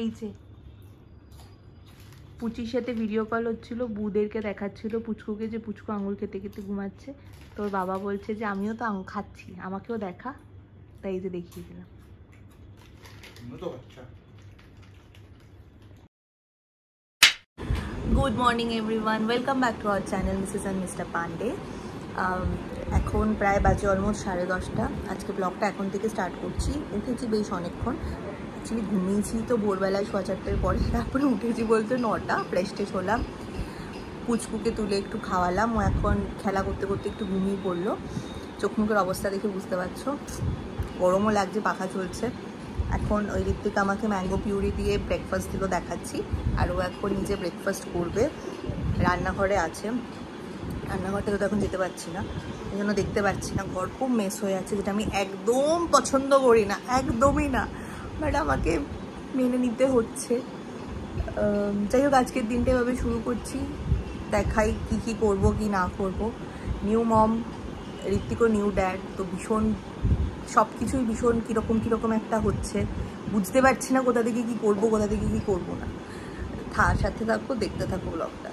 এই যে পুচির সাথে ভিডিও কল হচ্ছিল, বুদেরকে দেখাচ্ছিল পুচকুকে যে পুচকু আঙুর খেতে খেতে ঘুমাচ্ছে। তোর বাবা বলছে যে আমিও তো আঙুর খাচ্ছি, আমাকেও দেখা, তাই এই যে দেখিয়ে দিলাম। Good morning everyone, welcome back to our channel Mrs and Mr Pandey. এখন প্রায় বাজে অলমোস্ট 10:30। আজকে ব্লগটা এখন থেকে স্টার্ট করছি। উঠেছি বেশ অনেকক্ষণ, অ্যাকচুয়ালি ঘুমিয়েছি তো ভোরবেলায় 4:30টার পরে, তারপরে উঠেছি বলতে 9টা। ফ্রেশ ট্রেশ হলাম, পুচকুকে তুলে একটু খাওয়ালাম, ও এখন খেলা করতে করতে একটু ঘুমিয়ে পড়লো। চোখ মুখের অবস্থা দেখে বুঝতে পারছো, গরমও লাগছে, পাখা চলছে। এখন ওই ঋত্বিকা আমাকে ম্যাঙ্গো পিউরি দিয়ে ব্রেকফাস্ট দিল দেখাচ্ছি, আর ও এখন নিজে ব্রেকফাস্ট করবে। রান্নাঘরে আছে, রান্নাঘরটা তো এখন যেতে পারছি না, এই জন্য দেখতে পাচ্ছি না। ঘর খুব মেস হয়ে আছে, যেটা আমি একদম পছন্দ করি না, একদমই না, বাট আমাকে মেনে নিতে হচ্ছে। যাই হোক, আজকের দিনটা এভাবে শুরু করছি, দেখাই কি কি করব কি না করব। নিউ মম, ঋত্বিকও নিউ ড্যাড, তো ভীষণ সব কিছুই ভীষণ কীরকম একটা হচ্ছে, বুঝতে পারছি না কোথা থেকে কি করব, কোথা থেকে কি করব না। সাথে থাকবো, দেখতে থাকবো ব্লগটা।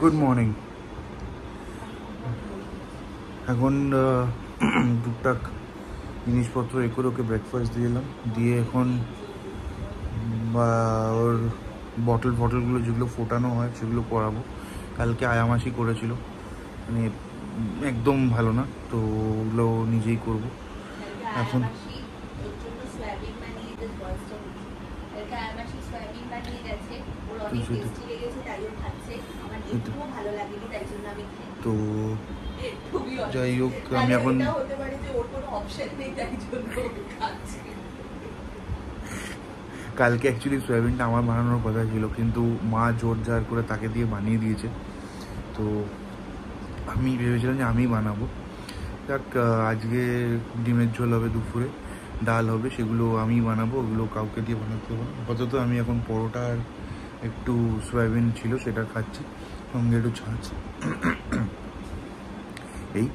Good morning. এখন টুকটাক জিনিসপত্র এ করে ওকে ব্রেকফাস্ট দিয়ে এলাম, দিয়ে এখন ওর বটলগুলো যেগুলো ফোটানো হয় সেগুলো করাবো। কালকে আয়ামাসি করেছিল, মানে একদম ভালো না, তো ওগুলো নিজেই করবো এখন। তো যাই হোক, আমি এখন কালকে অ্যাকচুয়ালি সয়াবিনটা আমার বানানোর কথা ছিল, কিন্তু মা জোর জার করে তাকে দিয়ে বানিয়ে দিয়েছে। তো আমি ভেবেছিলাম যে আমি বানাবো। যাক, আজকে ডিমের ঝোল হবে, দুপুরে ডাল হবে, সেগুলো আমি বানাবো, ওগুলো কাউকে দিয়ে বানাতে হবে না। আপাতত আমি এখন পরোটা আর একটু সয়াবিন ছিল সেটা খাচ্ছি, সঙ্গে একটু ছাঁচ। এই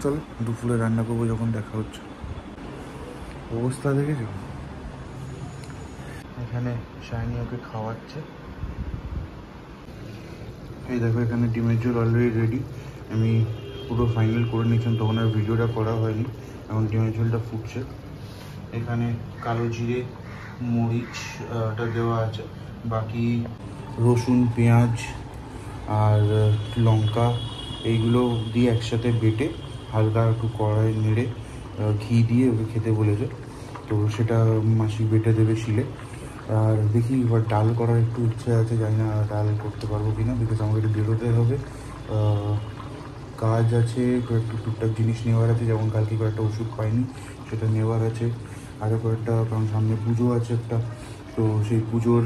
চলো দুপুরে রান্না করবো, যখন দেখা হচ্ছে। অবস্থা দেখেছো, এখানে শাইনি ওকে খাওয়াচ্ছে। এই দেখো, এখানে ডিমের ঝোল অলরেডি রেডি, আমি পুরো ফাইনাল করে নিয়েছিলাম, তখন আর ভিডিওটা করা হয়নি। এখন ডিমের ঝোলটা ফুটছে, এখানে কালো জিরে মরিচটা দেওয়া আছে, বাকি রসুন পেঁয়াজ আর লঙ্কা এইগুলো দিয়ে একসাথে বেটে হালকা একটু কড়াই নেড়ে ঘি দিয়ে ওকে খেতে বলেছে, তো সেটা মাসি বেটে দেবে শিলে। আর দেখি এবার ডাল করার একটু ইচ্ছে আছে, জানি না ডাল করতে পারবো কি না, বিকজ আমাকে একটু বেরোতে হবে, কাজ আছে, কয়েকটা টুকটাক জিনিস নেওয়ার আছে, যেমন কালকে কয়েকটা ওষুধ পাইনি সেটা নেওয়ার আছে, আরও কয়েকটা, কারণ সামনে পুজো আছে একটা, তো সেই পুজোর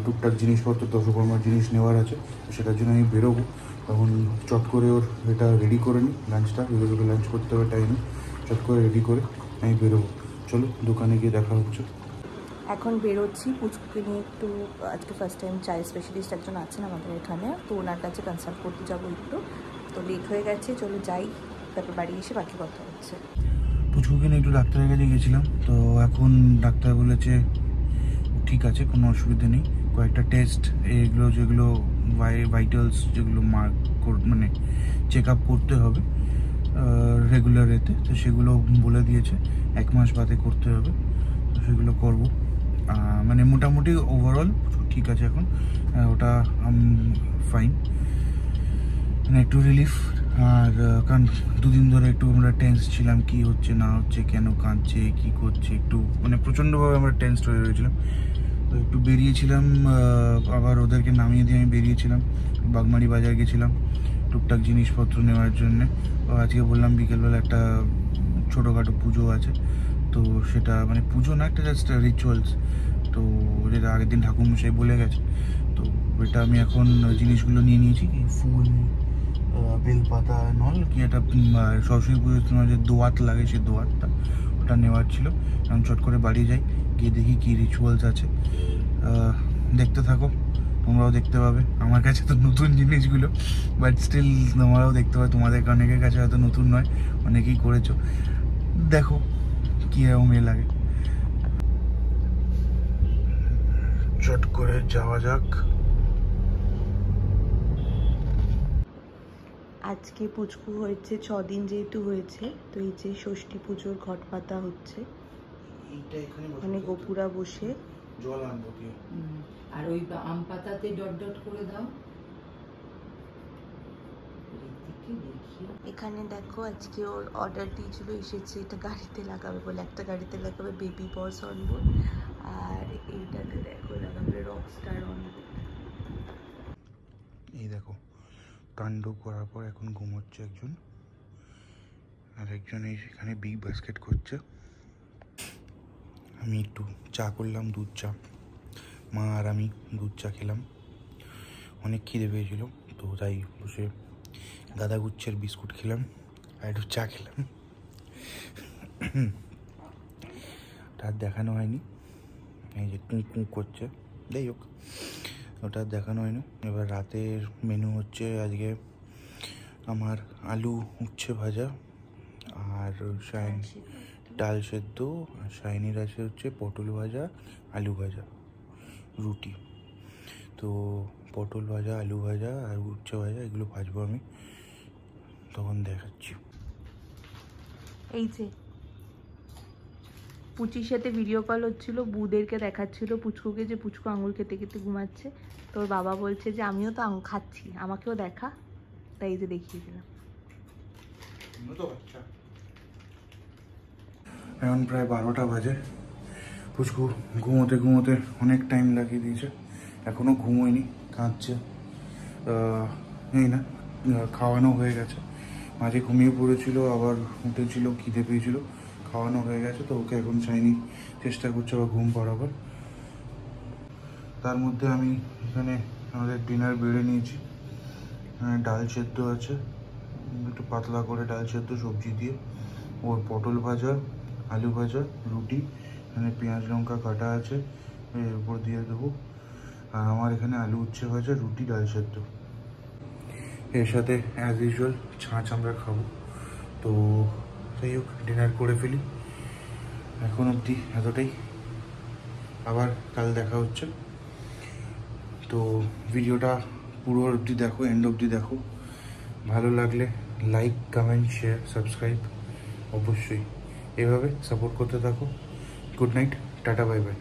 টুকটাক জিনিসপত্র, দশকর্মার জিনিস নেওয়ার আছে, তো সেটার জন্য আমি বেরোবো। তখন চট করে ওর এটা রেডি করে নিই, লাঞ্চটা, বিকজ ওকে লাঞ্চ করতে হবে টাইমে, চট করে রেডি করে আমি বেরোবো। চলো দোকানে গিয়ে দেখা হচ্ছে। এখন বেরোচ্ছি পুচকুকে নিয়ে একটু, আজকে ফার্স্ট টাইম চাইল্ড স্পেশালিস্ট একজন আছেন আমাদের এখানে, তো ওনার কাছে কনসাল্ট করতে যাবো একটু, তো লেট হয়ে গেছে, চলো যাই, তারপর বাড়ি এসে বাকি কথা হচ্ছে। পুচকুকে নিয়ে একটু ডাক্তারের কাছে গেছিলাম, তো এখন ডাক্তার বলেছে ঠিক আছে, কোনো অসুবিধা নেই, কয়েকটা টেস্ট এগুলো যেগুলো ভাইটালস যেগুলো মানে চেক আপ করতে হবে রেগুলার এতে, তো সেগুলো বলে দিয়েছে 1 মাস বাদে করতে হবে, তো সেগুলো করবো। মানে মোটামুটি ওভারঅল ঠিক আছে এখন, ওটা ফাইন, মানে একটু রিলিফ। আর কারণ 2 দিন ধরে একটু আমরা টেন্স ছিলাম, কি হচ্ছে না হচ্ছে, কেন কাঁদছে, কি করছে, একটু মানে প্রচণ্ডভাবে আমরা টেন্স হয়ে রয়েছিলাম। তো একটু বেরিয়েছিলাম, আবার ওদেরকে নামিয়ে দিয়ে আমি বেরিয়েছিলাম, বাগমারি বাজার গেছিলাম টুকটাক জিনিসপত্র নেওয়ার জন্যে। আজকে বললাম বিকেলবেলা একটা ছোটোখাটো পুজো আছে, তো সেটা মানে পুজো না, একটা জাস্ট রিচুয়ালস, তো যেটা আগের দিন ঠাকুরমশাই বলে গেছে, তো ওইটা আমি এখন জিনিসগুলো নিয়ে নিয়েছি, ফুল বেলপাতা নল কি একটা সরস্বতী পুজোর সময় যে দোয়াত লাগে, সেই দোয়াতটা ওটা নেওয়ার ছিল। এখন চট করে বাড়ি যাই, গিয়ে দেখি কী রিচুয়ালস আছে, দেখতে থাকো, তোমরাও দেখতে পাবে। আমার কাছে তো নতুন জিনিসগুলো, বাট স্টিল তোমরাও দেখতে পাবে, তোমাদের অনেকের কাছে হয়তো নতুন নয়, অনেকেই করেছো, দেখো কীরকম লাগে। চট করে যাওয়া যাক। আজকে পুচকু হয়েছে 6 দিন যেহেতু হয়েছে, তো এই যে ষষ্ঠী পুজোর ঘট পাতা হচ্ছে, মানে গোপুরা বসে জল আনবো কি। আর ওই আম পাতাতে ডট ডট করে দাও। এখানে দেখো আজকে ওর অর্ডার দিয়েছিল, এসেছে। এটা গাড়িতে লাগাবে বলে, একটা গাড়িতে লাগাবে বেবি বস অনবোর্ড, আর এইটাতে দেখো লাগাবে রকস্টার অনবোর্ড। এই দেখো কাণ্ড করার পর এখন ঘুমোচ্ছে একজন, আর একজন এই সেখানে বিগ বাস্কেট করছে। আমি একটু চা করলাম, দুধ চা। মা আর আমি দুধ চা খেলাম, অনেক খিদে পেয়েছিল, তো তাই বসে দাদা গুচ্ছের বিস্কুট খেলাম আর একটু চা খেলাম। তার দেখানো হয়নি, এই যে কুঁ কুঁ করছে, যাই হোক ওটা দেখানো হয়নি। এবার রাতের মেনু হচ্ছে আজকে আমার আলু উচ্ছে ভাজা আর ডাল সেদ্ধ, আর শাইনির আছে হচ্ছে পটল ভাজা, আলু ভাজা, রুটি। তো পটল ভাজা, আলু ভাজা আর উচ্ছে ভাজা এগুলো ভাজবো আমি, তখন দেখাচ্ছি। এই যে পুচির সাথে ভিডিও কল হচ্ছিল, বুদেরকে দেখাচ্ছিল পুচকুকে, যে পুচকু আঙুল খেতে খেতে ঘুমাচ্ছে। তোর বাবা বলছে যে আমিও তো আঙুল খাচ্ছি, আমাকেও দেখা, তাই এই যে দেখিয়ে দিলাম। এখন প্রায় 12টা বাজে। পুচকু ঘুমোতে ঘুমোতে অনেক টাইম লাগিয়ে দিয়েছে, এখনও ঘুমোয়নি, কাঁদছে। এই না, খাওয়ানো হয়ে গেছে, মাঝে ঘুমিয়ে পড়েছিল, আবার উঠেছিল, খিদে পেয়েছিল, খাওয়ানো হয়ে গেছে। তো ওকে এখন চাইনি, চেষ্টা করছে আবার ঘুম পাড়াবার। তার মধ্যে আমি এখানে আমাদের ডিনার বেড়ে নিয়েছি। ডাল সেদ্ধ আছে, একটু পাতলা করে ডাল সেদ্ধ সবজি দিয়ে, ওর পটল ভাজা, আলু ভাজা, রুটি, এখানে পেঁয়াজ লঙ্কা কাটা আছে, এর উপর দিয়ে দেবো। আর আমার এখানে আলু উচ্ছে ভাজা, রুটি, ডাল সেদ্ধ। এর সাথে অ্যাজ ইউজুয়াল ছাঁচ আমরা খাবো। তো যাই হোক, ডিনার করে ফেলি। এখন অবধি এতটাই, আবার কাল দেখা হচ্ছে। তো ভিডিওটা পুরো অবধি দেখো, এন্ড অবধি দেখো। ভালো লাগলে লাইক, কমেন্ট, শেয়ার, সাবস্ক্রাইব অবশ্যই, এভাবে সাপোর্ট করতে থাকো। Good night, tata, bye bye.